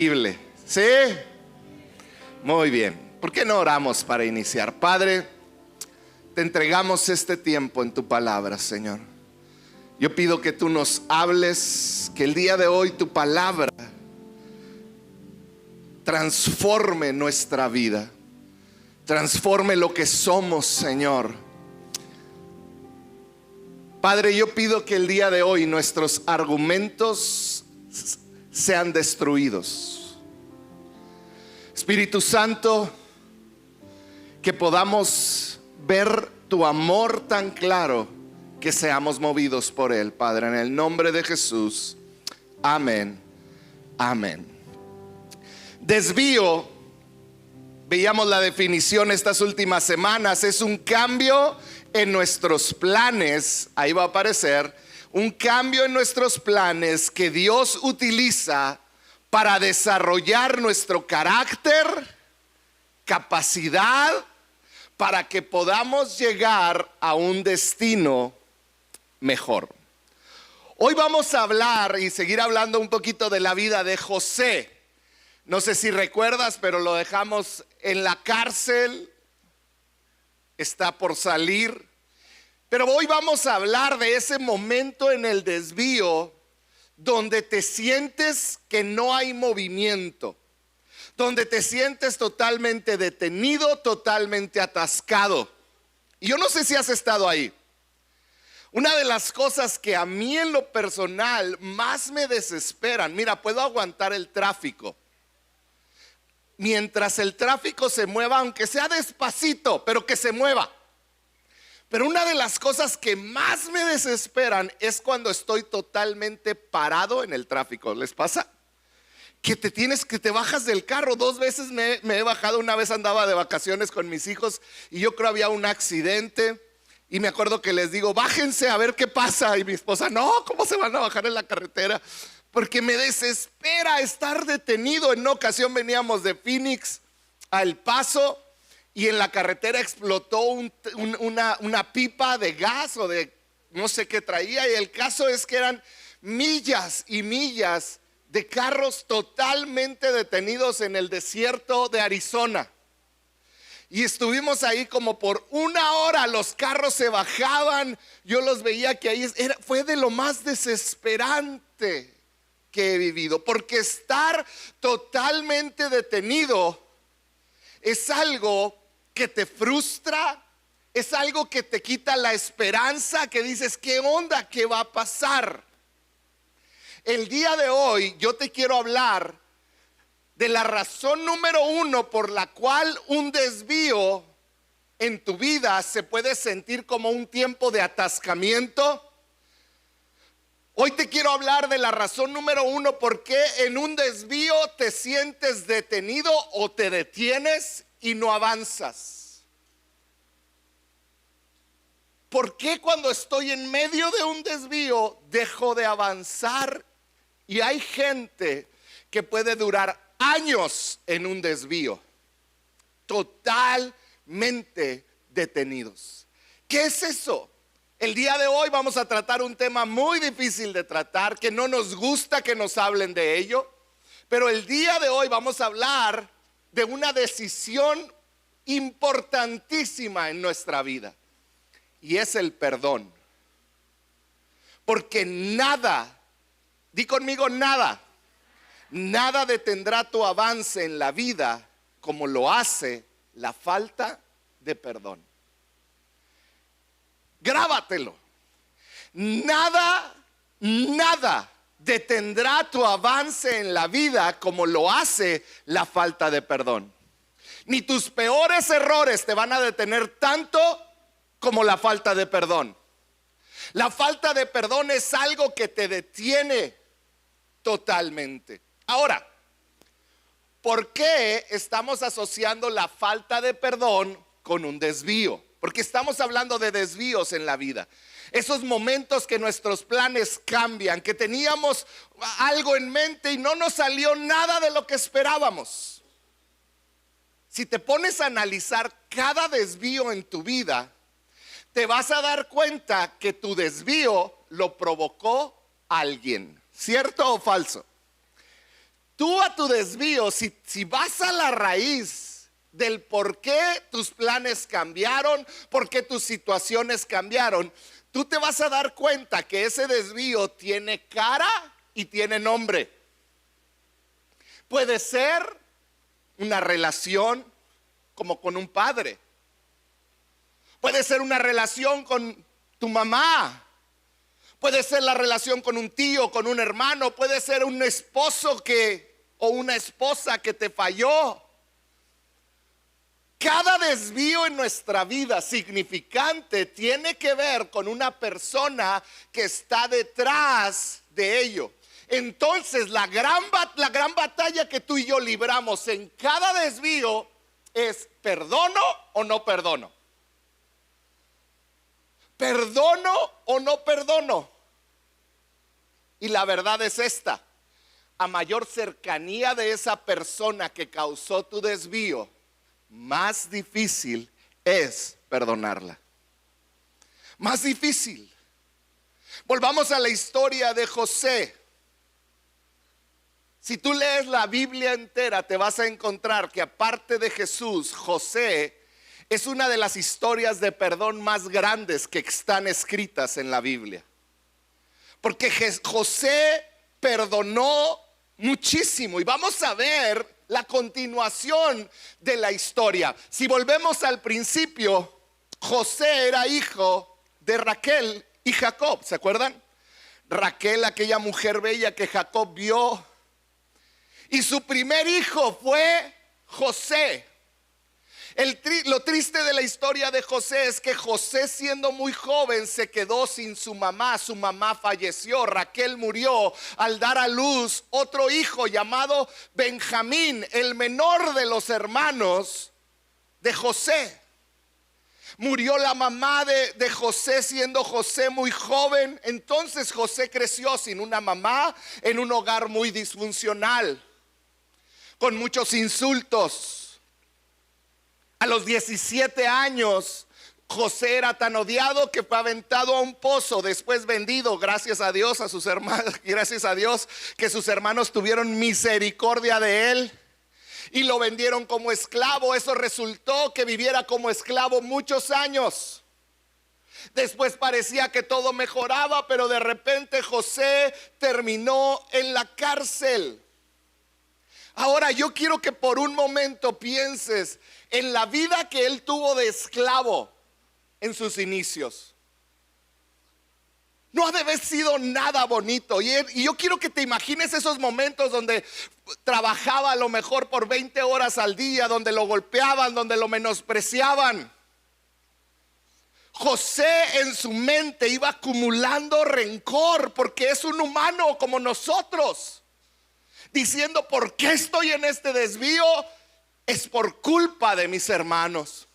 Increíble. ¿Sí? Muy bien. ¿Por qué no oramos para iniciar? Padre, te entregamos este tiempo en tu palabra, Señor. Yo pido que tú nos hables, que el día de hoy tu palabra transforme nuestra vida, transforme lo que somos, Señor. Padre, yo pido que el día de hoy nuestros argumentos sean destruidos. Espíritu Santo, que podamos ver tu amor tan claro, que seamos movidos por él, Padre, en el nombre de Jesús. Amén. Amén. Desvío, veíamos la definición estas últimas semanas, es un cambio en nuestros planes. Ahí va a aparecer un cambio en nuestros planes que Dios utiliza para desarrollar nuestro carácter, capacidad, para que podamos llegar a un destino mejor. Hoy vamos a hablar y seguir hablando un poquito de la vida de José. No sé si recuerdas, pero lo dejamos en la cárcel, está por salir. Pero hoy vamos a hablar de ese momento en el desvío donde te sientes que no hay movimiento, donde te sientes totalmente detenido, totalmente atascado. Y yo no sé si has estado ahí. Una de las cosas que a mí en lo personal más me desesperan, mira, puedo aguantar el tráfico. Mientras el tráfico se mueva, aunque sea despacito, pero que se mueva. Pero una de las cosas que más me desesperan es cuando estoy totalmente parado en el tráfico. ¿Les pasa? Que te bajas del carro. 2 veces me he bajado. Una vez andaba de vacaciones con mis hijos y yo creo había un accidente. Y me acuerdo que les digo, bájense a ver qué pasa. Y mi esposa, no, ¿cómo se van a bajar en la carretera? Porque me desespera estar detenido. En una ocasión veníamos de Phoenix a El Paso y en la carretera explotó una pipa de gas o de no sé qué traía. Y el caso es que eran millas y millas de carros totalmente detenidos en el desierto de Arizona. Y estuvimos ahí como por 1 hora, los carros se bajaban, yo los veía que ahí fue de lo más desesperante que he vivido, porque estar totalmente detenido es algo que te frustra, es algo que te quita la esperanza, que dices, ¿qué onda? ¿Qué va a pasar? El día de hoy yo te quiero hablar de la razón número 1 por la cual un desvío en tu vida se puede sentir como un tiempo de atascamiento. Hoy te quiero hablar de la razón número 1 por qué en un desvío te sientes detenido o te detienes y no avanzas. ¿Por qué cuando estoy en medio de un desvío dejo de avanzar? Y hay gente que puede durar años en un desvío, totalmente detenidos. ¿Qué es eso? El día de hoy vamos a tratar un tema muy difícil de tratar, que no nos gusta que nos hablen de ello, pero el día de hoy vamos a hablar de una decisión importantísima en nuestra vida, y es el perdón. Porque nada, di conmigo nada, nada detendrá tu avance en la vida como lo hace la falta de perdón. Grábatelo. Nada detendrá tu avance en la vida como lo hace la falta de perdón. Ni tus peores errores te van a detener tanto como la falta de perdón. La falta de perdón es algo que te detiene totalmente. Ahora, ¿por qué estamos asociando la falta de perdón con un desvío? Porque estamos hablando de desvíos en la vida. Esos momentos que nuestros planes cambian, que teníamos algo en mente y no nos salió nada de lo que esperábamos. Si te pones a analizar cada desvío en tu vida, te vas a dar cuenta que tu desvío lo provocó alguien. ¿Cierto o falso? tú a tu desvío, si vas a la raíz del por qué tus planes cambiaron, por qué tus situaciones cambiaron, tú te vas a dar cuenta que ese desvío tiene cara y tiene nombre. Puede ser una relación como con un padre. Puede ser una relación con tu mamá. Puede ser la relación con un tío, con un hermano. Puede ser un esposo o una esposa que te falló. Cada desvío en nuestra vida significante tiene que ver con una persona que está detrás de ello. Entonces la gran batalla que tú y yo libramos en cada desvío es: ¿perdono o no perdono? ¿Perdono o no perdono? Y la verdad es esta: a mayor cercanía de esa persona que causó tu desvío, más difícil es perdonarla. Más difícil. Volvamos a la historia de José. Si tú lees la Biblia entera, te vas a encontrar que aparte de Jesús, José es una de las historias de perdón más grandes que están escritas en la Biblia. Porque José perdonó muchísimo. Y vamos a ver la continuación de la historia. Si volvemos al principio, José era hijo de Raquel y Jacob. ¿Se acuerdan? Raquel, aquella mujer bella que Jacob vio. Y su primer hijo fue José. Lo triste de la historia de José es que José, siendo muy joven, se quedó sin su mamá. Su mamá falleció. Raquel murió al dar a luz otro hijo llamado Benjamín, el menor de los hermanos de José. Murió la mamá de José siendo José muy joven. Entonces José creció sin una mamá en un hogar muy disfuncional, con muchos insultos. A los 17 años, José era tan odiado que fue aventado a un pozo, después vendido, gracias a Dios, a sus hermanos, gracias a Dios que sus hermanos tuvieron misericordia de él y lo vendieron como esclavo. Eso resultó que viviera como esclavo muchos años. Después parecía que todo mejoraba, pero de repente José terminó en la cárcel. Ahora yo quiero que por un momento pienses en la vida que él tuvo de esclavo en sus inicios. No ha de haber sido nada bonito. Y yo quiero que te imagines esos momentos donde trabajaba a lo mejor por 20 horas al día, donde lo golpeaban, donde lo menospreciaban. José en su mente iba acumulando rencor porque es un humano como nosotros, diciendo: ¿por qué estoy en este desvío? Es por culpa de mis hermanos.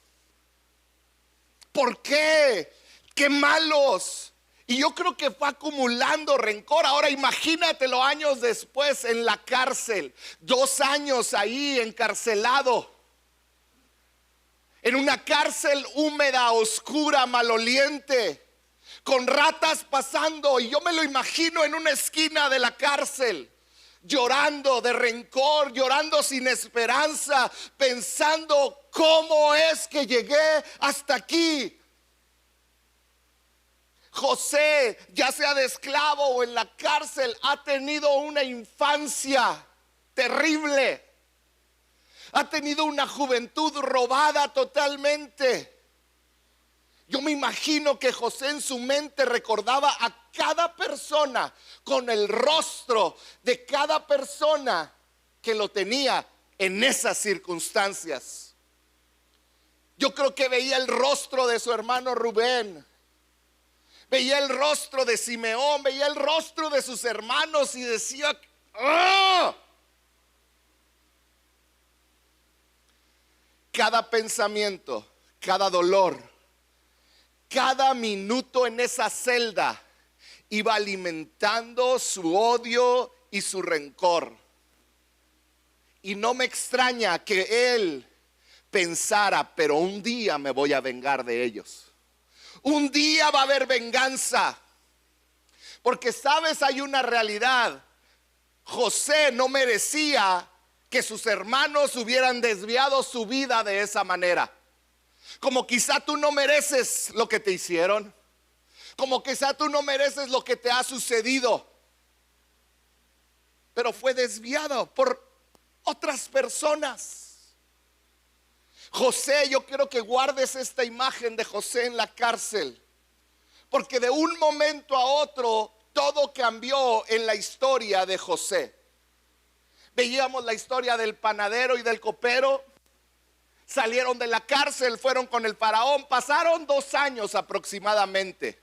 ¿Por qué? ¡Qué malos! Y yo creo que fue acumulando rencor. Ahora imagínatelo años después en la cárcel, 2 años ahí encarcelado, en una cárcel húmeda, oscura, maloliente, con ratas pasando. Y yo me lo imagino en una esquina de la cárcel, llorando de rencor, llorando sin esperanza, pensando: ¿cómo es que llegué hasta aquí? José, ya sea de esclavo o en la cárcel, ha tenido una infancia terrible. Ha tenido una juventud robada totalmente. Yo me imagino que José en su mente recordaba a cada persona con el rostro de cada persona que lo tenía en esas circunstancias. Yo creo que veía el rostro de su hermano Rubén, veía el rostro de Simeón, veía el rostro de sus hermanos y decía: ¡ah! Cada pensamiento, cada dolor, cada minuto en esa celda iba alimentando su odio y su rencor. Y no me extraña que él pensara: pero un día me voy a vengar de ellos. Un día va a haber venganza. Porque sabes, hay una realidad. José no merecía que sus hermanos hubieran desviado su vida de esa manera. Como quizá tú no mereces lo que te hicieron, como quizá tú no mereces lo que te ha sucedido, pero fue desviado por otras personas. José, yo quiero que guardes esta imagen de José en la cárcel, porque de un momento a otro todo cambió en la historia de José. Veíamos la historia del panadero y del copero. Salieron de la cárcel, fueron con el faraón, pasaron 2 años aproximadamente,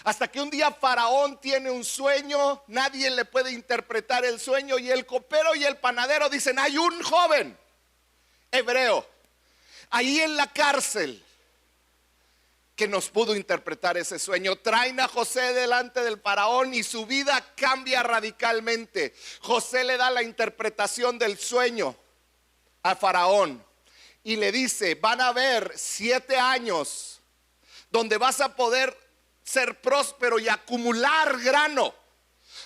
hasta que un día Faraón tiene un sueño, nadie le puede interpretar el sueño, y el copero y el panadero dicen: hay un joven hebreo ahí en la cárcel que nos pudo interpretar ese sueño. Traen a José delante del faraón y su vida cambia radicalmente. José le da la interpretación del sueño a faraón y le dice: van a haber 7 años donde vas a poder ser próspero y acumular grano,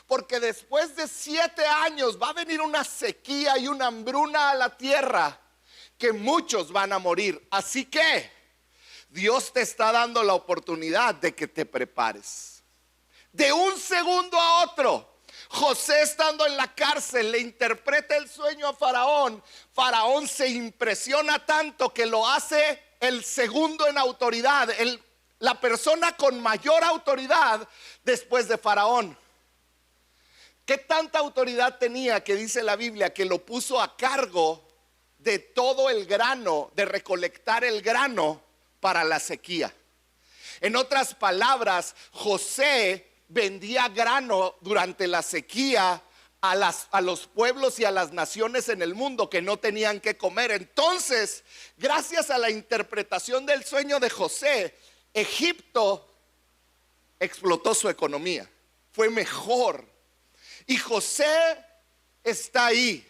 porque después de 7 años va a venir una sequía y una hambruna a la tierra, que muchos van a morir. Así que Dios te está dando la oportunidad de que te prepares. De un segundo a otro, José, estando en la cárcel, le interpreta el sueño a Faraón. Faraón se impresiona tanto que lo hace el segundo en autoridad, la persona con mayor autoridad después de Faraón. ¿Qué tanta autoridad tenía que dice la Biblia que lo puso a cargo de todo el grano, de recolectar el grano para la sequía? En otras palabras, José vendía grano durante la sequía a los pueblos y a las naciones en el mundo que no tenían que comer. Entonces, gracias a la interpretación del sueño de José, Egipto explotó su economía, fue mejor. Y José está ahí.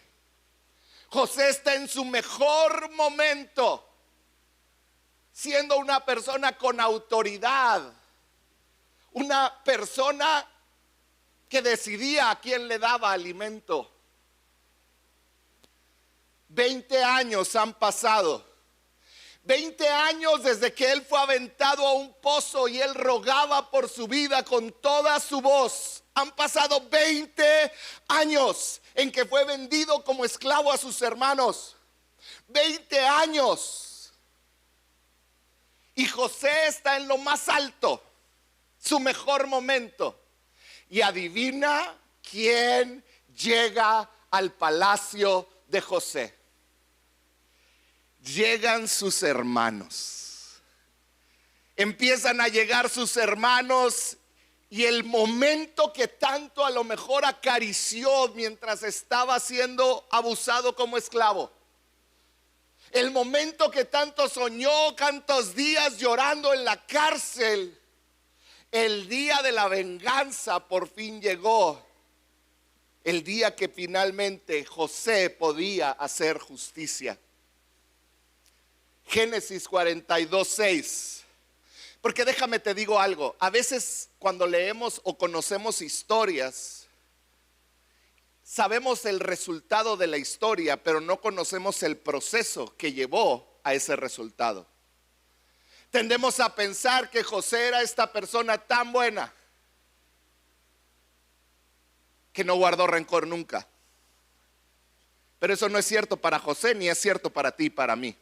José está en su mejor momento, siendo una persona con autoridad, una persona que decidía a quién le daba alimento. 20 años han pasado. 20 años desde que él fue aventado a un pozo y él rogaba por su vida con toda su voz. Han pasado 20 años en que fue vendido como esclavo a sus hermanos. 20 años. Y José está en lo más alto, su mejor momento. Y adivina quién llega al palacio de José. Llegan sus hermanos. Empiezan a llegar sus hermanos. Y el momento que tanto a lo mejor acarició mientras estaba siendo abusado como esclavo, el momento que tanto soñó, tantos días llorando en la cárcel, el día de la venganza por fin llegó. El día que finalmente José podía hacer justicia. Génesis 42:6. Porque déjame te digo algo, a veces cuando leemos o conocemos historias, sabemos el resultado de la historia, pero no conocemos el proceso que llevó a ese resultado. Tendemos a pensar que José era esta persona tan buena que no guardó rencor nunca. Pero eso no es cierto para José, ni es cierto para ti y para mí.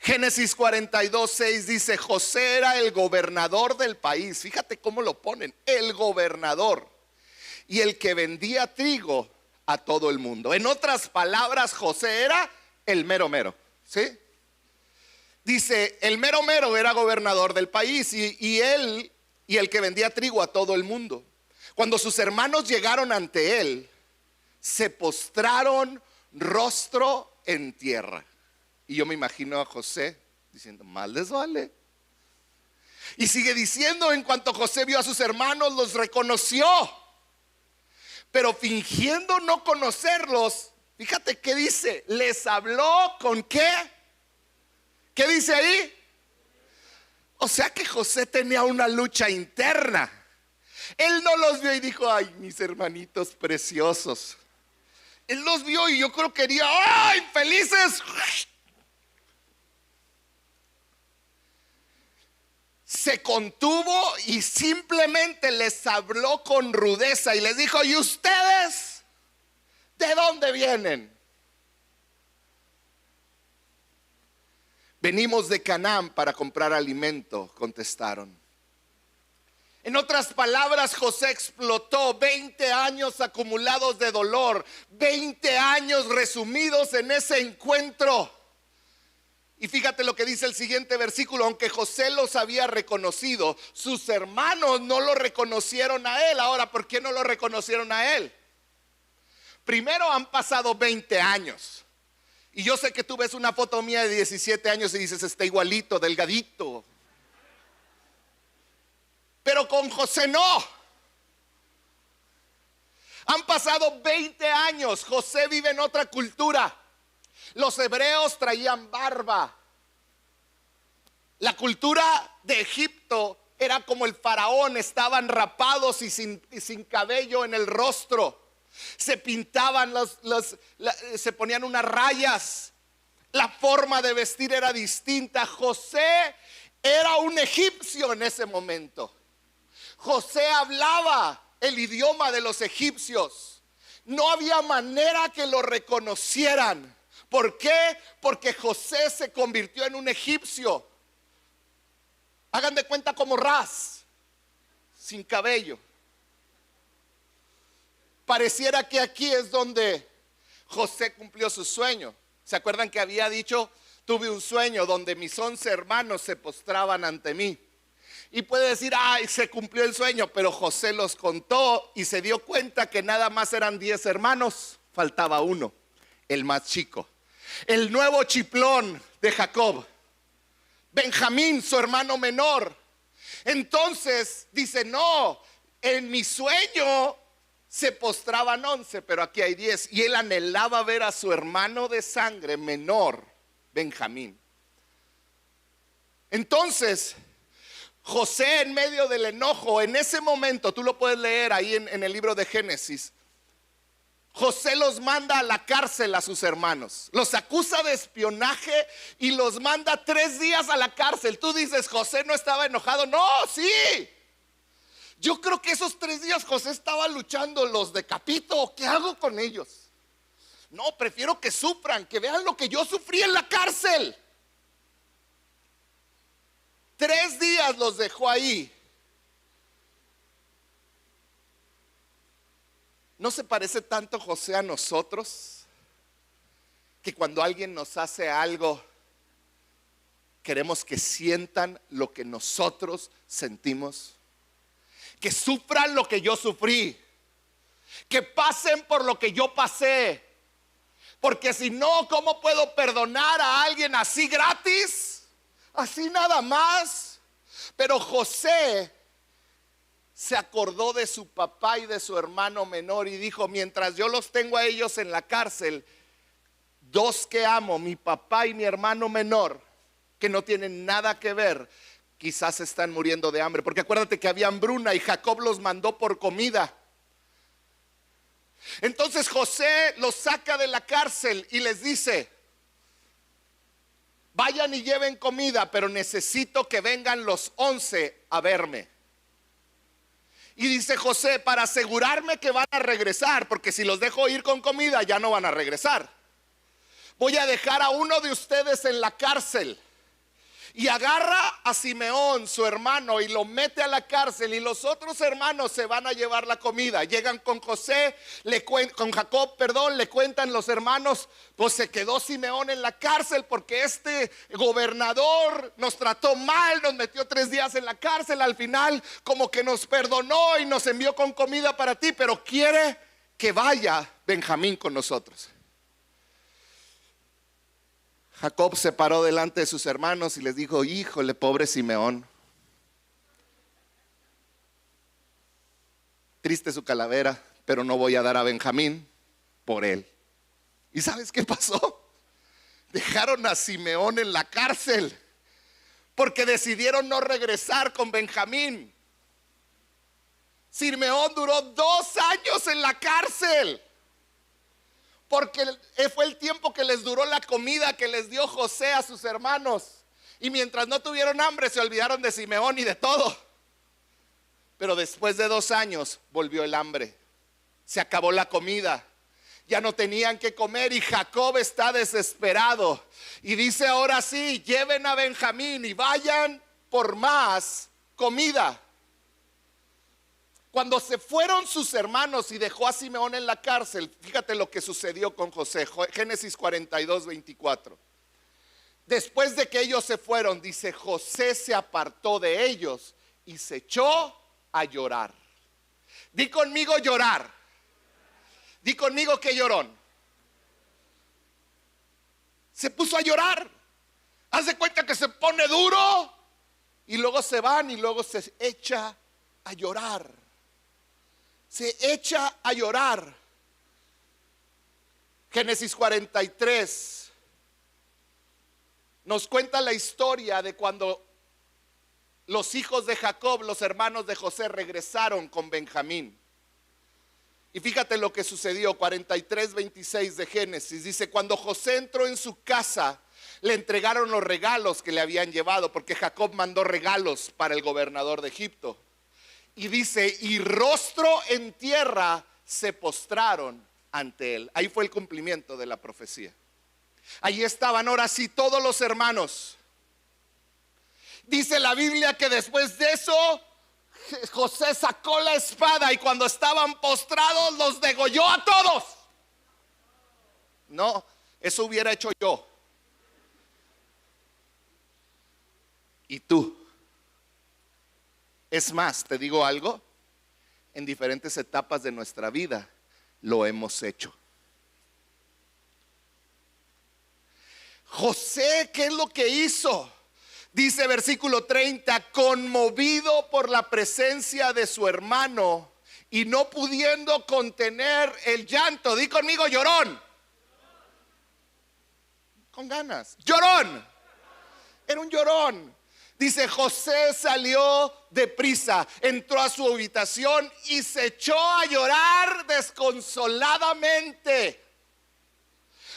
Génesis 42:6 dice: José era el gobernador del país. Fíjate cómo lo ponen, el gobernador, y el que vendía trigo a todo el mundo. En otras palabras, José era el mero mero, ¿sí? Dice, el mero mero era gobernador del país y él y el que vendía trigo a todo el mundo. Cuando sus hermanos llegaron ante él, se postraron rostro en tierra. Y yo me imagino a José diciendo: más les vale. Y sigue diciendo: en cuanto José vio a sus hermanos, los reconoció, pero fingiendo no conocerlos, fíjate qué dice, les habló con qué. ¿Qué dice ahí? O sea que José tenía una lucha interna. Él no los vio y dijo, ay, mis hermanitos preciosos. Él los vio y yo creo que quería, ay, felices. Se contuvo y simplemente les habló con rudeza y les dijo, ¿y ustedes de dónde vienen? Venimos de Canaán para comprar alimento, contestaron. En otras palabras, José explotó 20 años acumulados de dolor, 20 años resumidos en ese encuentro. Y fíjate lo que dice el siguiente versículo: aunque José los había reconocido, sus hermanos no lo reconocieron a él. Ahora, ¿por qué no lo reconocieron a él? Primero, han pasado 20 años. Y yo sé que tú ves una foto mía de 17 años y dices, está igualito, delgadito. Pero con José no. Han pasado 20 años. José vive en otra cultura. Los hebreos traían barba. La cultura de Egipto era como el faraón. Estaban rapados y sin cabello en el rostro. Se pintaban, se ponían unas rayas. La forma de vestir era distinta. José era un egipcio en ese momento. José hablaba el idioma de los egipcios. No había manera que lo reconocieran. ¿Por qué? Porque José se convirtió en un egipcio. Hagan de cuenta como Ras, sin cabello. Pareciera que aquí es donde José cumplió su sueño. ¿Se acuerdan que había dicho, tuve un sueño donde mis 11 hermanos se postraban ante mí? Y puede decir, ay, se cumplió el sueño, pero José los contó y se dio cuenta que nada más eran 10 hermanos, faltaba uno, el más chico, el nuevo chiplón de Jacob, Benjamín, su hermano menor. Entonces dice, no, en mi sueño se postraban 11, pero aquí hay 10. Y él anhelaba ver a su hermano de sangre menor, Benjamín. Entonces José, en medio del enojo, en ese momento, tú lo puedes leer ahí en el libro de Génesis, José los manda a la cárcel a sus hermanos, los acusa de espionaje y los manda 3 días a la cárcel. Tú dices, José no estaba enojado. No, sí. Yo creo que esos 3 días José estaba luchando, los decapito, ¿qué hago con ellos? No, prefiero que sufran, que vean lo que yo sufrí en la cárcel. 3 días los dejó ahí. ¿No se parece tanto José a nosotros? Que cuando alguien nos hace algo, queremos que sientan lo que nosotros sentimos. Que sufran lo que yo sufrí. Que pasen por lo que yo pasé. Porque si no, ¿cómo puedo perdonar a alguien así gratis? Así nada más. Pero José se acordó de su papá y de su hermano menor y dijo, mientras yo los tengo a ellos en la cárcel, 2 que amo, mi papá y mi hermano menor, que no tienen nada que ver, quizás están muriendo de hambre. Porque acuérdate que había hambruna y Jacob los mandó por comida. Entonces José los saca de la cárcel y les dice, vayan y lleven comida, pero necesito que vengan los 11 a verme. Y dice José, para asegurarme que van a regresar, porque si los dejo ir con comida ya no van a regresar, voy a dejar a uno de ustedes en la cárcel. Y agarra a Simeón, su hermano, y lo mete a la cárcel. Y los otros hermanos se van a llevar la comida. Llegan con José, con Jacob, le cuentan los hermanos, pues se quedó Simeón en la cárcel porque este gobernador nos trató mal, nos metió 3 días en la cárcel. Al final como que nos perdonó y nos envió con comida para ti, pero quiere que vaya Benjamín con nosotros. Jacob se paró delante de sus hermanos y les dijo, híjole, pobre Simeón, triste su calavera, pero no voy a dar a Benjamín por él. ¿Y sabes qué pasó? Dejaron a Simeón en la cárcel porque decidieron no regresar con Benjamín. Simeón duró 2 años en la cárcel, porque fue el tiempo que les duró la comida que les dio José a sus hermanos. Y mientras no tuvieron hambre, se olvidaron de Simeón y de todo. Pero después de 2 años volvió el hambre. Se acabó la comida. Ya no tenían que comer y Jacob está desesperado. Y dice: ahora sí, lleven a Benjamín y vayan por más comida. Cuando se fueron sus hermanos y dejó a Simeón en la cárcel, fíjate lo que sucedió con José. Génesis 42, 24. Después de que ellos se fueron, dice: José se apartó de ellos y se echó a llorar. Di conmigo llorar. Di conmigo que llorón. Se puso a llorar. Haz de cuenta que se pone duro y luego se van y luego se echa a llorar. Se echa a llorar. Génesis 43 nos cuenta la historia de cuando los hijos de Jacob, los hermanos de José, regresaron con Benjamín. Y fíjate lo que sucedió. 43, 26 de Génesis. Dice: cuando José entró en su casa, le entregaron los regalos que le habían llevado, porque Jacob mandó regalos para el gobernador de Egipto. Y dice: y rostro en tierra se postraron ante él. Ahí fue el cumplimiento de la profecía. Ahí estaban ahora sí todos los hermanos. Dice la Biblia que después de eso José sacó la espada y cuando estaban postrados los degolló a todos. No, eso hubiera hecho yo. ¿Y tú? Es más, te digo algo, en diferentes etapas de nuestra vida lo hemos hecho. José, ¿qué es lo que hizo? Dice versículo 30: conmovido por la presencia de su hermano y no pudiendo contener el llanto. Di conmigo llorón. Con ganas. Llorón. Era un llorón. Dice: José salió deprisa, entró a su habitación y se echó a llorar desconsoladamente.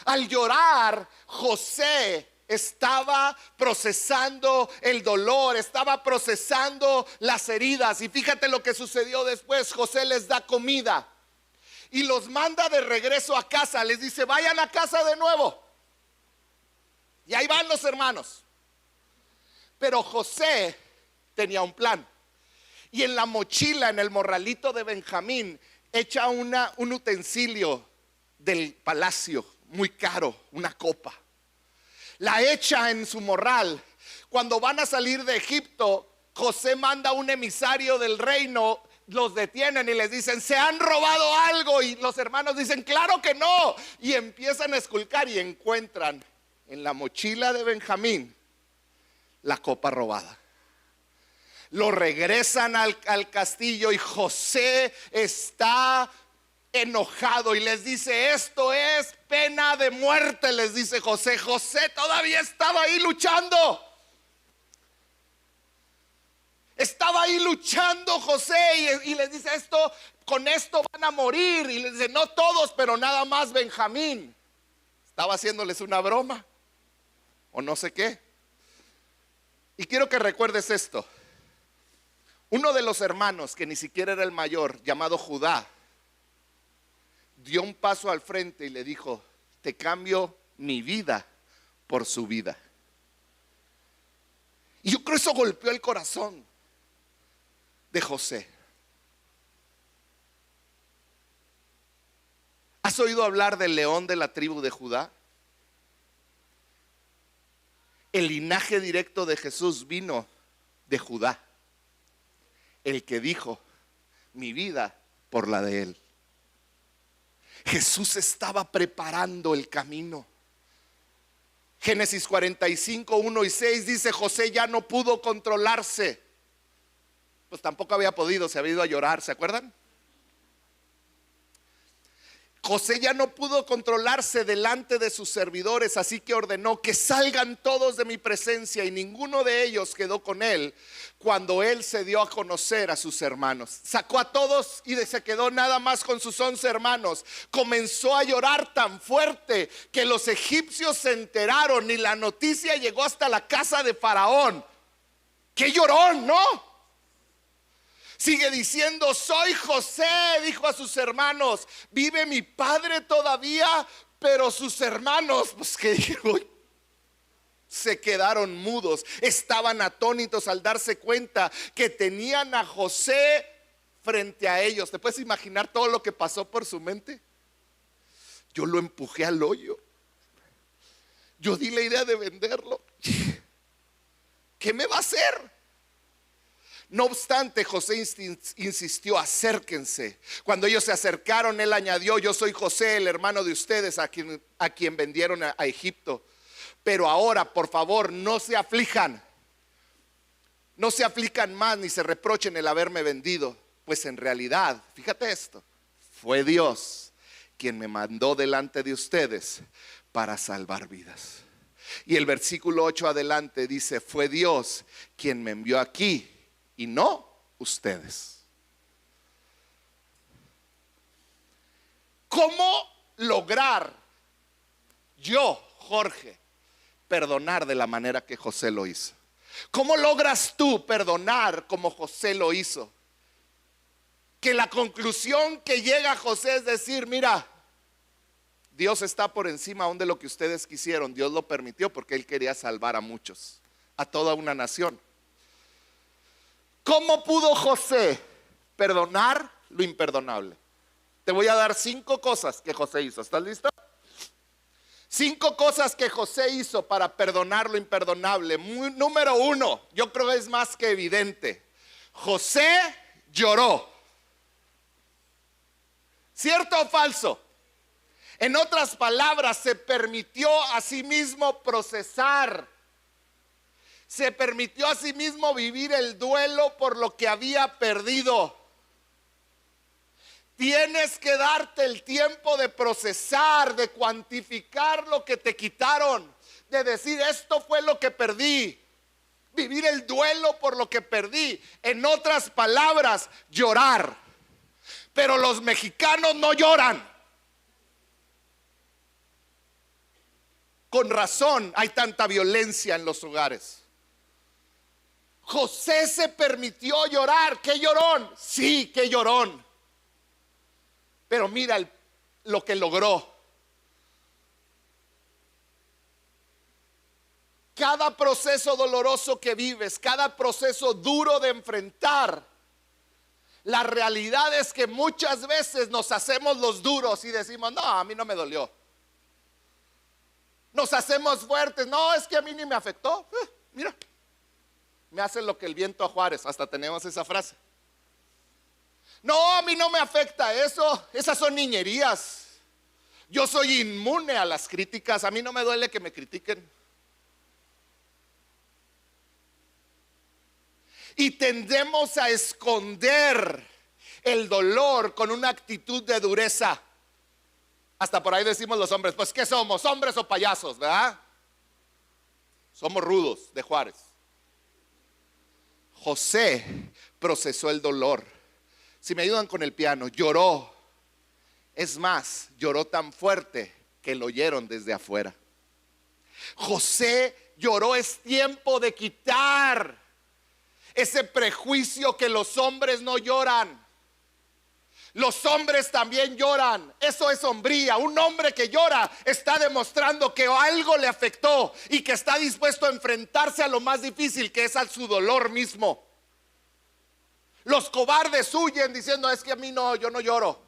Al llorar, José estaba procesando el dolor, estaba procesando las heridas. Y fíjate lo que sucedió después. José les da comida y los manda de regreso a casa. Les dice: vayan a casa de nuevo. Y ahí van los hermanos. Pero José tenía un plan. Y en la mochila, en el morralito de Benjamín, echa un utensilio del palacio muy caro, una copa. La echa en su morral. Cuando van a salir de Egipto, José manda un emisario del reino. Los detienen y les dicen: se han robado algo. Y los hermanos dicen: claro que no. Y empiezan a esculcar y encuentran en la mochila de Benjamín la copa robada. Lo regresan al castillo y José está enojado y les dice: esto es pena de muerte, les dice José. José todavía estaba ahí luchando. Estaba ahí luchando José y les dice: con esto van a morir. Y les dice: no todos, pero nada más Benjamín. Estaba haciéndoles una broma o no sé qué. Y quiero que recuerdes esto. Uno de los hermanos, que ni siquiera era el mayor, llamado Judá, dio un paso al frente y le dijo: te cambio mi vida por su vida. Y yo creo que eso golpeó el corazón de José. ¿Has oído hablar del león de la tribu de Judá? El linaje directo de Jesús vino de Judá, el que dijo: mi vida por la de él. Jesús estaba preparando el camino. Génesis 45, 1 y 6 dice: José ya no pudo controlarse. Pues tampoco había podido, se había ido a llorar, ¿se acuerdan? José ya no pudo controlarse delante de sus servidores, así que ordenó que salgan todos de mi presencia, y ninguno de ellos quedó con él cuando él se dio a conocer a sus hermanos. Sacó a todos y se quedó nada más con sus 11 hermanos. Comenzó a llorar tan fuerte que los egipcios se enteraron y la noticia llegó hasta la casa de Faraón. ¡Qué llorón!, ¿no? Sigue diciendo: soy José, dijo a sus hermanos, ¿vive mi padre todavía? Pero sus hermanos, pues que dijeron, se quedaron mudos. Estaban atónitos al darse cuenta que tenían a José frente a ellos. ¿Te puedes imaginar todo lo que pasó por su mente? Yo lo empujé al hoyo. Yo di la idea de venderlo. ¿Qué me va a hacer? No obstante, José insistió: acérquense. Cuando ellos se acercaron, él añadió: yo soy José, el hermano de ustedes, a quien vendieron a Egipto. Pero ahora, por favor, no se aflijan. No se aflijan más ni se reprochen el haberme vendido, pues en realidad, fíjate esto, fue Dios quien me mandó delante de ustedes para salvar vidas. Y el versículo 8 adelante dice: fue Dios quien me envió aquí y no ustedes. ¿Cómo lograr yo, Jorge, perdonar de la manera que José lo hizo? ¿Cómo logras tú perdonar como José lo hizo? Que la conclusión que llega José es decir: mira, Dios está por encima aún de lo que ustedes quisieron. Dios lo permitió porque Él quería salvar a muchos, a toda una nación. ¿Cómo pudo José perdonar lo imperdonable? Te voy a dar 5 cosas que José hizo. ¿Estás listo? 5 cosas que José hizo para perdonar lo imperdonable. Número 1, yo creo que es más que evidente. José lloró. ¿Cierto o falso? En otras palabras, se permitió a sí mismo procesar. Se permitió a sí mismo vivir el duelo por lo que había perdido. Tienes que darte el tiempo de procesar, de cuantificar lo que te quitaron, de decir: esto fue lo que perdí. Vivir el duelo por lo que perdí. En otras palabras, llorar. Pero los mexicanos no lloran. Con razón hay tanta violencia en los hogares. José se permitió llorar. ¿Qué llorón? Sí, qué llorón. Pero mira lo que logró. Cada proceso doloroso que vives, cada proceso duro de enfrentar, la realidad es que muchas veces nos hacemos los duros y decimos: no, a mí no me dolió. Nos hacemos fuertes: no, es que a mí ni me afectó. Mira, me hace lo que el viento a Juárez. Hasta tenemos esa frase. No, a mí no me afecta eso. Esas son niñerías. Yo soy inmune a las críticas. A mí no me duele que me critiquen. Y tendemos a esconder el dolor con una actitud de dureza. Hasta por ahí decimos los hombres: pues ¿qué somos? ¿Hombres o payasos? ¿Verdad? Somos rudos de Juárez. José procesó el dolor. Si me ayudan con el piano, lloró. Es más, lloró tan fuerte que lo oyeron desde afuera. José lloró. Es tiempo de quitar ese prejuicio que los hombres no lloran. Los hombres también lloran. Eso es hombría. Un hombre que llora está demostrando que algo le afectó y que está dispuesto a enfrentarse a lo más difícil, que es a su dolor mismo. Los cobardes huyen diciendo: es que a mí no, yo no lloro.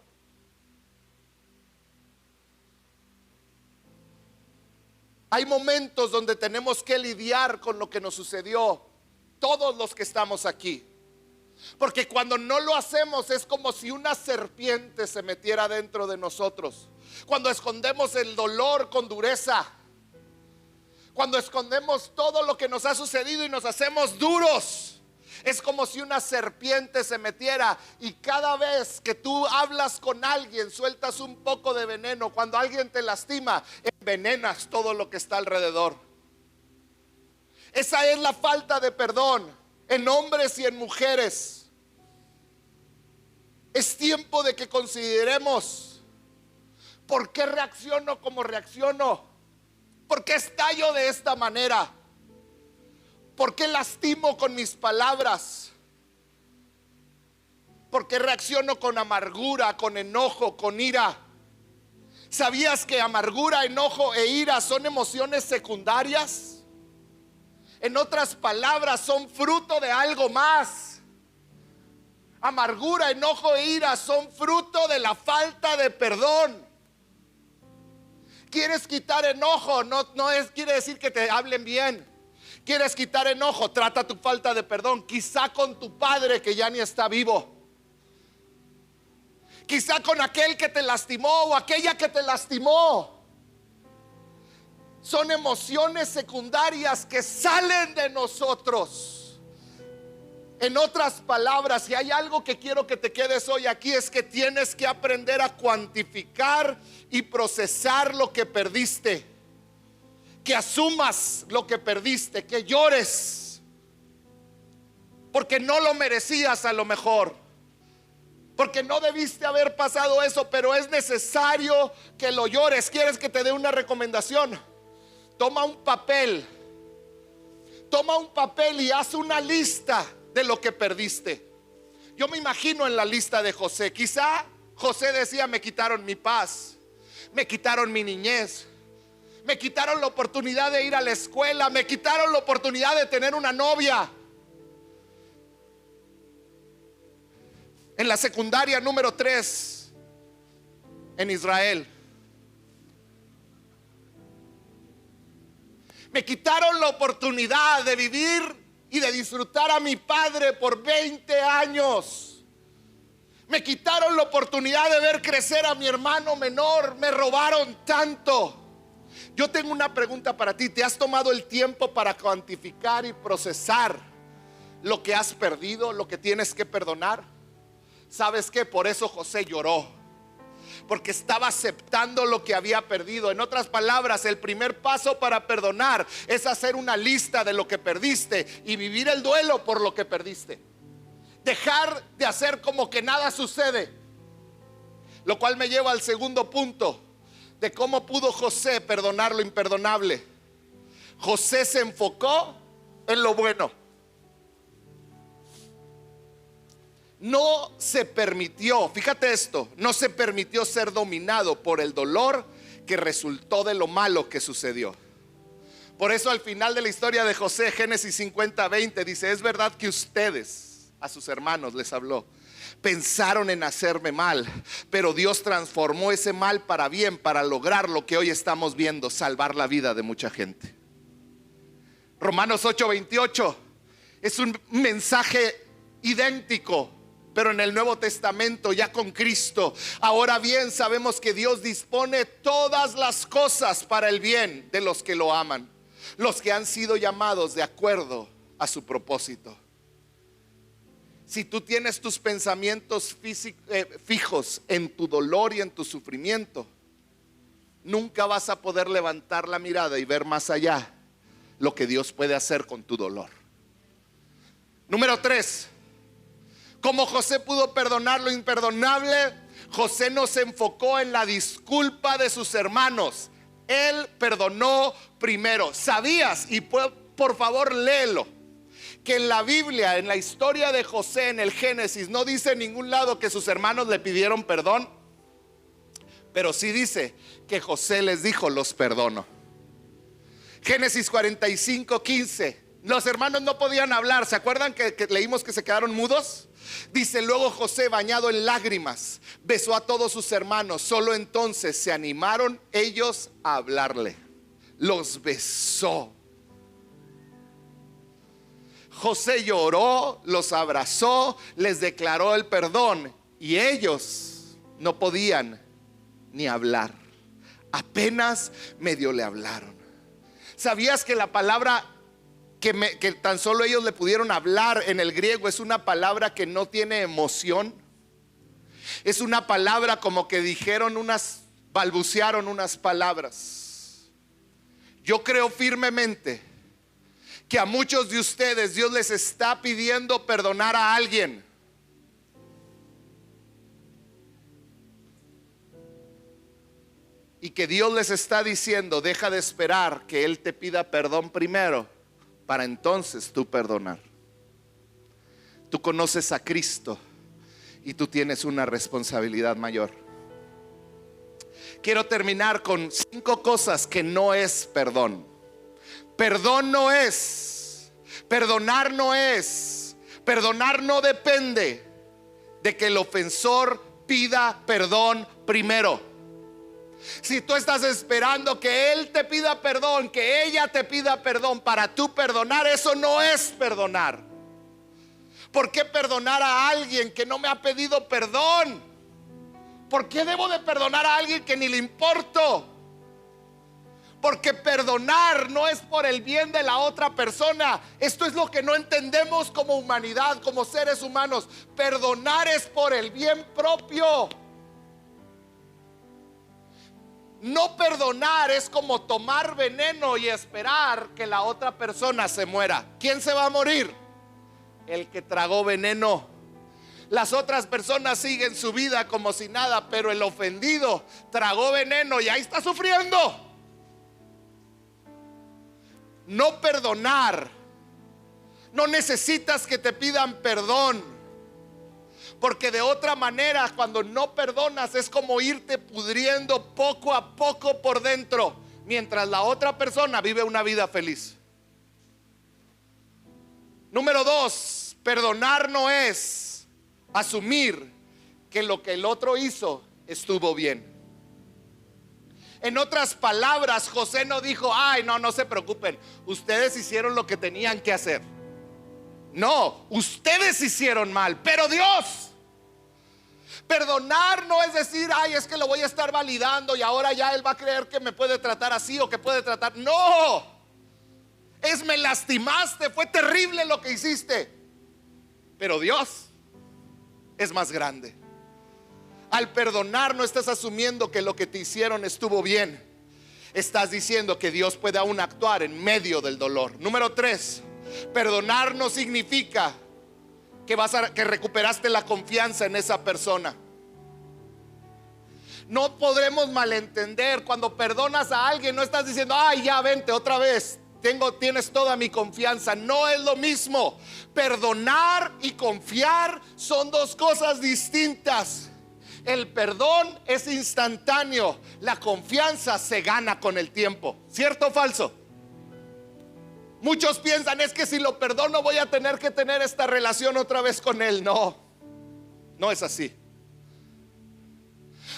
Hay momentos donde tenemos que lidiar con lo que nos sucedió, todos los que estamos aquí. Porque cuando no lo hacemos es como si una serpiente se metiera dentro de nosotros. Cuando escondemos el dolor con dureza, cuando escondemos todo lo que nos ha sucedido y nos hacemos duros, Es como si una serpiente se metiera y cada vez que tú hablas con alguien sueltas un poco de veneno. Cuando alguien te lastima, envenenas todo lo que está alrededor. Esa es la falta de perdón en hombres y en mujeres. Es tiempo de que consideremos: ¿por qué reacciono como reacciono? ¿Por qué estallo de esta manera? ¿Por qué lastimo con mis palabras? ¿Por qué reacciono con amargura, con enojo, con ira? ¿Sabías que amargura, enojo e ira son emociones secundarias? En otras palabras, son fruto de algo más. Amargura, enojo e ira son fruto de la falta de perdón. ¿Quieres quitar enojo? No quiere decir que te hablen bien. ¿Quieres quitar enojo? Trata tu falta de perdón, quizá con tu padre que ya ni está vivo, quizá con aquel que te lastimó o aquella que te lastimó. Son emociones secundarias que salen de nosotros. En otras palabras, si hay algo que quiero que te quedes hoy aquí, es que tienes que aprender a cuantificar y procesar lo que perdiste. Que asumas lo que perdiste, que llores, porque no lo merecías a lo mejor, porque no debiste haber pasado eso, pero es necesario que lo llores. ¿Quieres que te dé una recomendación? Toma un papel y haz una lista de lo que perdiste. Yo me imagino en la lista de José. Quizá José decía: me quitaron mi paz, me quitaron mi niñez, me quitaron la oportunidad de ir a la escuela, me quitaron la oportunidad de tener una novia. En la secundaria número 3 en Israel, me quitaron la oportunidad de vivir y de disfrutar a mi padre por 20 años. Me quitaron la oportunidad de ver crecer a mi hermano menor. Me robaron tanto. Yo tengo una pregunta para ti. ¿Te has tomado el tiempo para cuantificar y procesar lo que has perdido, lo que tienes que perdonar? ¿Sabes qué? Por eso José lloró, porque estaba aceptando lo que había perdido. En otras palabras, el primer paso para perdonar es hacer una lista de lo que perdiste y vivir el duelo por lo que perdiste. Dejar de hacer como que nada sucede. Lo cual me lleva al segundo punto de cómo pudo José perdonar lo imperdonable. José se enfocó en lo bueno. No se permitió, fíjate esto, no se permitió ser dominado por el dolor que resultó de lo malo que sucedió. Por eso al final de la historia de José, Génesis 50:20 dice: es verdad que ustedes, a sus hermanos les habló, pensaron en hacerme mal, pero Dios transformó ese mal para bien, para lograr lo que hoy estamos viendo: salvar la vida de mucha gente. Romanos 8:28 es un mensaje idéntico, pero en el Nuevo Testamento, ya con Cristo. Ahora bien, sabemos que Dios dispone todas las cosas para el bien de los que lo aman, los que han sido llamados de acuerdo a su propósito. Si tú tienes tus pensamientos fijos en tu dolor y en tu sufrimiento, nunca vas a poder levantar la mirada y ver más allá lo que Dios puede hacer con tu dolor. Número 3, como José pudo perdonar lo imperdonable, José no se enfocó en la disculpa de sus hermanos. Él perdonó primero. ¿Sabías? Y por favor léelo, que en la Biblia, en la historia de José, en el Génesis, no dice en ningún lado que sus hermanos le pidieron perdón, pero sí dice que José les dijo: los perdono. Génesis 45:15. Los hermanos no podían hablar. ¿Se acuerdan que leímos que se quedaron mudos? Dice: luego José, bañado en lágrimas, besó a todos sus hermanos. Solo entonces se animaron ellos a hablarle. Los besó. José lloró, los abrazó, les declaró el perdón, y ellos no podían ni hablar. Apenas medio le hablaron. ¿Sabías que la palabra que tan solo ellos le pudieron hablar en el griego. Es una palabra que no tiene emoción. Es una palabra como que balbucearon unas palabras. Yo creo firmemente que a muchos de ustedes Dios les está pidiendo perdonar a alguien. Y que Dios les está diciendo: deja de esperar que Él te pida perdón primero para entonces tú perdonar. Tú conoces a Cristo y tú tienes una responsabilidad mayor. Quiero terminar con 5 cosas que no es perdón. Perdón no es, perdonar no es, perdonar no depende de que el ofensor pida perdón primero. Si tú estás esperando que él te pida perdón, que ella te pida perdón para tú perdonar, eso no es perdonar. ¿Por qué perdonar a alguien que no me ha pedido perdón? ¿Por qué debo de perdonar a alguien que ni le importo? Porque perdonar no es por el bien de la otra persona. Esto es lo que no entendemos como humanidad, como seres humanos. Perdonar es por el bien propio. No perdonar es como tomar veneno y esperar que la otra persona se muera. ¿Quién se va a morir? El que tragó veneno. Las otras personas siguen su vida como si nada, pero el ofendido tragó veneno y ahí está sufriendo. No perdonar, no necesitas que te pidan perdón, porque de otra manera, cuando no perdonas, es como irte pudriendo poco a poco por dentro, mientras la otra persona vive una vida feliz. Número 2, perdonar no es asumir que lo que el otro hizo estuvo bien. En otras palabras, José no dijo: ay, no se preocupen, ustedes hicieron lo que tenían que hacer. No, ustedes hicieron mal, pero Dios. Perdonar no es decir: ay, es que lo voy a estar validando y ahora ya él va a creer que me puede tratar así o que puede tratar. No, es: me lastimaste, fue terrible lo que hiciste, pero Dios es más grande. Al perdonar no estás asumiendo que lo que te hicieron estuvo bien. Estás diciendo que Dios puede aún actuar en medio del dolor. Número 3, perdonar no significa que recuperaste la confianza en esa persona. No podremos malentender. Cuando perdonas a alguien no estás diciendo: ay, ya vente otra vez, tienes toda mi confianza. No es lo mismo. Perdonar y confiar son 2 cosas distintas. El perdón es instantáneo, la confianza se gana con el tiempo. ¿Cierto o falso? Muchos piensan: es que si lo perdono voy a tener que tener esta relación otra vez con él. No, no es así.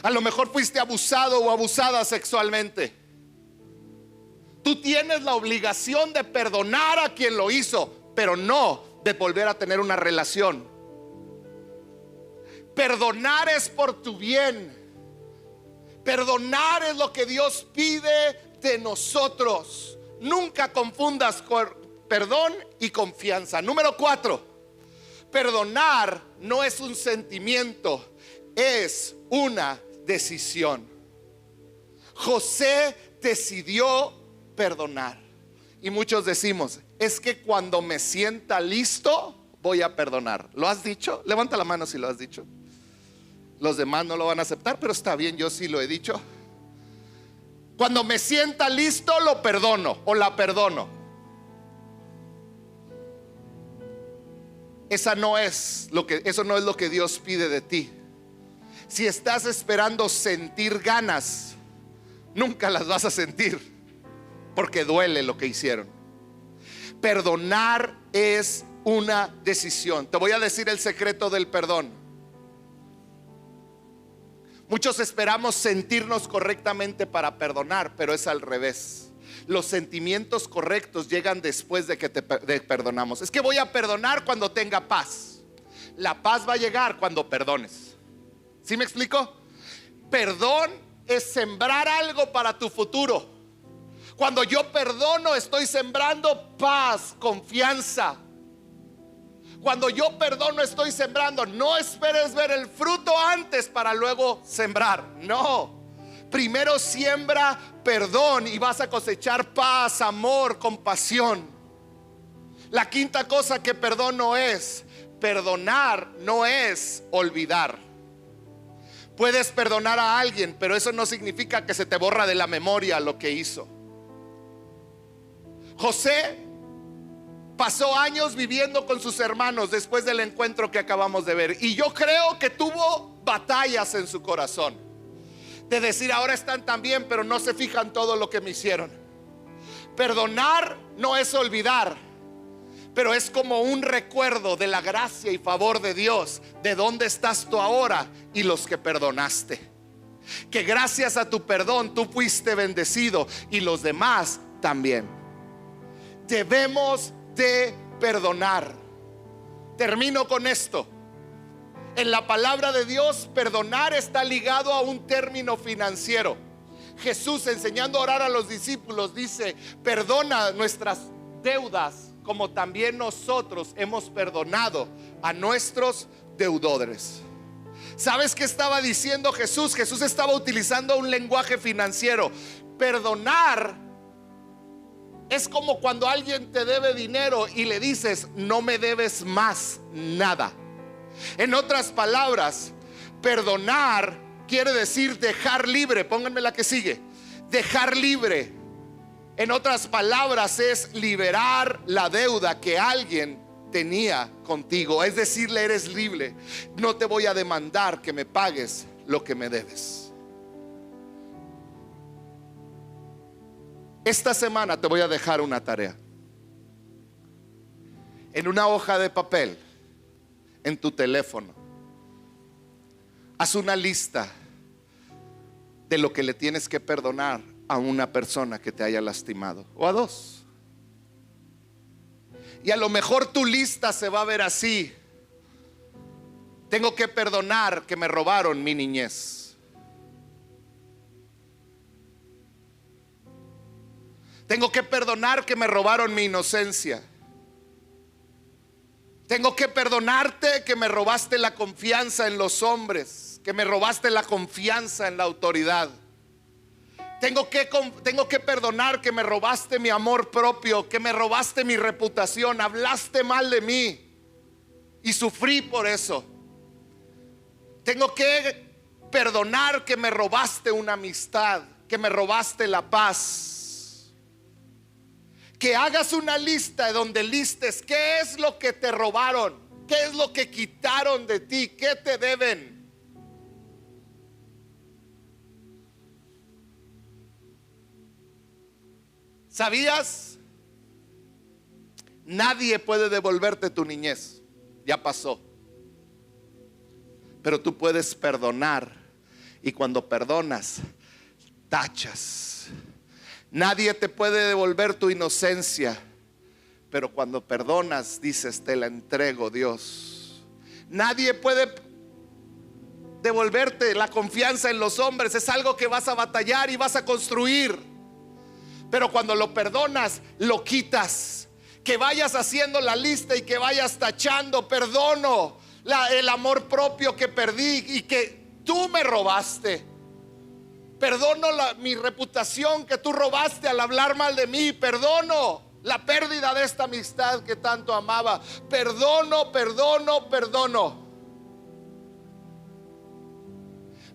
A lo mejor fuiste abusado o abusada sexualmente. Tú tienes la obligación de perdonar a quien lo hizo, pero no de volver a tener una relación. Perdonar es por tu bien. Perdonar es lo que Dios pide de nosotros. Nunca confundas perdón y confianza. Número 4, perdonar no es un sentimiento, es una decisión. José decidió perdonar. Y muchos decimos: es que cuando me sienta listo voy a perdonar. ¿Lo has dicho? Levanta la mano si lo has dicho. Los demás no lo van a aceptar, pero está bien, yo sí lo he dicho. Cuando me sienta listo lo perdono o la perdono. Eso no es lo que Dios pide de ti. Si estás esperando sentir ganas, nunca las vas a sentir, porque duele lo que hicieron. Perdonar es una decisión. Te voy a decir el secreto del perdón. Muchos esperamos sentirnos correctamente para perdonar, pero es al revés. Los sentimientos correctos llegan después de que te perdonamos. Es que voy a perdonar cuando tenga paz. La paz va a llegar cuando perdones. ¿Sí me explico? Perdón es sembrar algo para tu futuro. Cuando yo perdono, estoy sembrando paz, confianza. Cuando yo perdono, estoy sembrando. No esperes ver el fruto antes para luego sembrar. No. Primero siembra perdón y vas a cosechar paz, amor, compasión. La quinta cosa que perdonar no es olvidar. Puedes perdonar a alguien, pero eso no significa que se te borra de la memoria lo que hizo. José pasó años viviendo con sus hermanos después del encuentro que acabamos de ver. Y yo creo que tuvo batallas en su corazón. De decir, ahora están tan bien, pero no se fijan todo lo que me hicieron. Perdonar no es olvidar, pero es como un recuerdo de la gracia y favor de Dios, de dónde estás tú ahora y los que perdonaste. Que gracias a tu perdón tú fuiste bendecido y los demás también. Debemos de perdonar. Termino con esto. En la palabra de Dios, perdonar está ligado a un término financiero. Jesús, enseñando a orar a los discípulos, dice: perdona nuestras deudas como también nosotros hemos perdonado a nuestros deudores. ¿Sabes qué estaba diciendo Jesús? Jesús estaba utilizando un lenguaje financiero. Perdonar es como cuando alguien te debe dinero y le dices: no me debes más nada. En otras palabras, perdonar quiere decir dejar libre. Pónganme la que sigue. Dejar libre. En otras palabras, es liberar la deuda que alguien tenía contigo. Es decirle: eres libre. No te voy a demandar que me pagues lo que me debes. Esta semana te voy a dejar una tarea. En una hoja de papel, en tu teléfono, haz una lista de lo que le tienes que perdonar a una persona que te haya lastimado, o a dos. Y a lo mejor tu lista se va a ver así: tengo que perdonar que me robaron mi niñez. Tengo que perdonar que me robaron mi inocencia. Tengo que perdonarte que me robaste la confianza en los hombres, que me robaste la confianza en la autoridad. Tengo que perdonar que me robaste mi amor propio, que me robaste mi reputación, hablaste mal de mí y sufrí por eso. Tengo que perdonar que me robaste una amistad, que me robaste la paz. Que hagas una lista donde listes qué es lo que te robaron, qué es lo que quitaron de ti, qué te deben. ¿Sabías? Nadie puede devolverte tu niñez, ya pasó. Pero tú puedes perdonar, y cuando perdonas, tachas. Nadie te puede devolver tu inocencia, pero cuando perdonas dices: te la entrego, Dios. Nadie puede devolverte la confianza en los hombres. Es algo que vas a batallar y vas a construir, pero cuando lo perdonas, lo quitas. Que vayas haciendo la lista y que vayas tachando: perdono el amor propio que perdí y que tú me robaste. Perdono mi reputación que tú robaste al hablar mal de mí. Perdono la pérdida de esta amistad que tanto amaba. Perdono.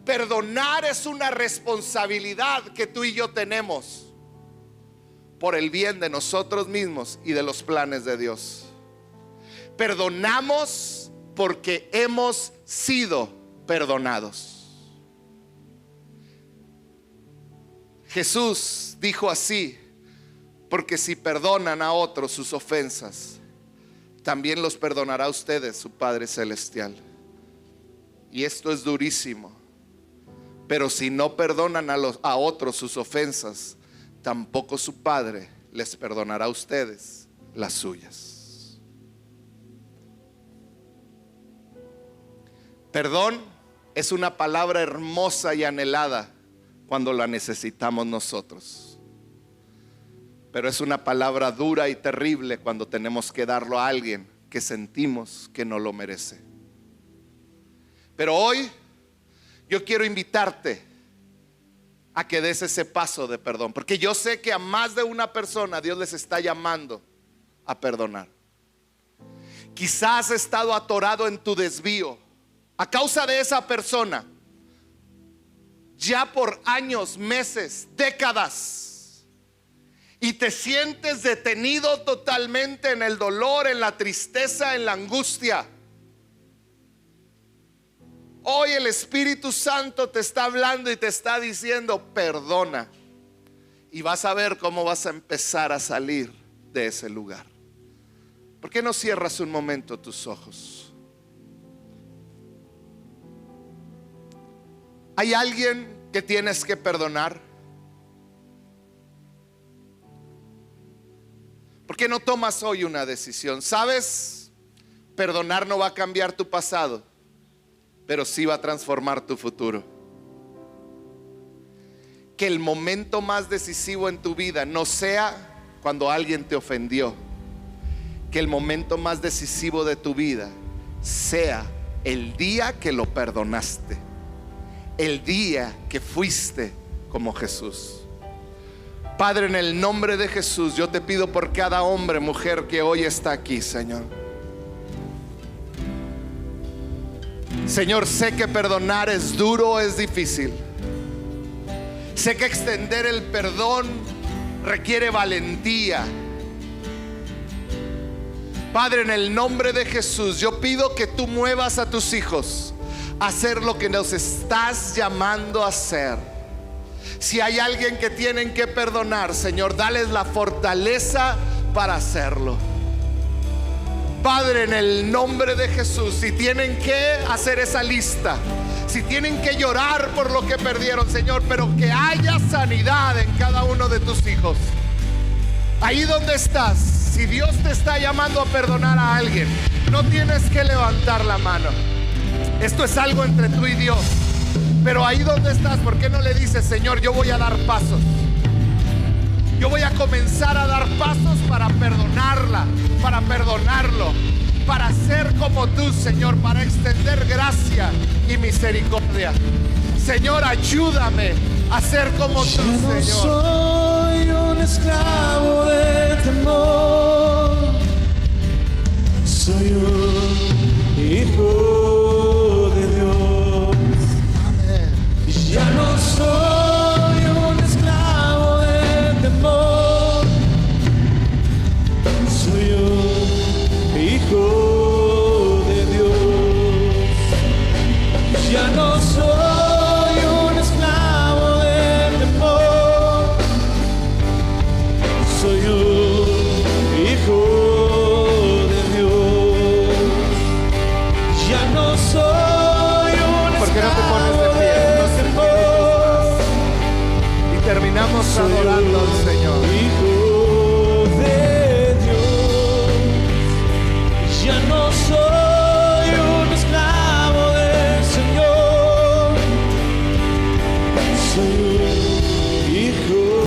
Perdonar es una responsabilidad que tú y yo tenemos por el bien de nosotros mismos y de los planes de Dios. Perdonamos porque hemos sido perdonados. Jesús dijo así: porque si perdonan a otros sus ofensas, también los perdonará a ustedes su Padre Celestial. Y esto es durísimo. Pero si no perdonan a otros sus ofensas, tampoco su Padre les perdonará a ustedes las suyas. Perdón es una palabra hermosa y anhelada cuando la necesitamos nosotros. Pero es una palabra dura y terrible cuando tenemos que darlo a alguien que sentimos que no lo merece. Pero hoy yo quiero invitarte a que des ese paso de perdón, porque yo sé que a más de una persona Dios les está llamando a perdonar. Quizás has estado atorado en tu desvío a causa de esa persona ya por años, meses, décadas, y te sientes detenido totalmente en el dolor, en la tristeza, en la angustia. Hoy el Espíritu Santo te está hablando y te está diciendo: perdona, y vas a ver cómo vas a empezar a salir de ese lugar. ¿Por qué no cierras un momento tus ojos? ¿Hay alguien que tienes que perdonar? ¿Por qué no tomas hoy una decisión? ¿Sabes? Perdonar no va a cambiar tu pasado, pero sí va a transformar tu futuro. Que el momento más decisivo en tu vida no sea cuando alguien te ofendió. Que el momento más decisivo de tu vida sea el día que lo perdonaste, el día que fuiste como Jesús. Padre, en el nombre de Jesús, yo te pido por cada hombre, mujer que hoy está aquí, Señor. Señor, sé que perdonar es duro, es difícil. Sé que extender el perdón requiere valentía. Padre, en el nombre de Jesús, yo pido que tú muevas a tus hijos a hacer lo que nos estás llamando a hacer. Si hay alguien que tienen que perdonar, Señor, dales la fortaleza para hacerlo. Padre, en el nombre de Jesús, si tienen que hacer esa lista, si tienen que llorar por lo que perdieron, Señor, pero que haya sanidad en cada uno de tus hijos. Ahí donde estás, si Dios te está llamando a perdonar a alguien, no tienes que levantar la mano. Esto es algo entre tú y Dios. Pero ahí donde estás, ¿por qué no le dices: Señor, yo voy a dar pasos? Yo voy a comenzar a dar pasos para perdonarla, para perdonarlo, para ser como tú, Señor, para extender gracia y misericordia. Señor, ayúdame a ser como tú, Señor. No soy un esclavo de temor, soy un hijo de Dios. Ya no soy un esclavo de temor, soy un hijo de Dios. Ya no soy un esclavo de temor, soy un hijo de Dios. Ya no soy un ¿Por qué no te pones esclavo de pie? de temor, Y terminamos adorando al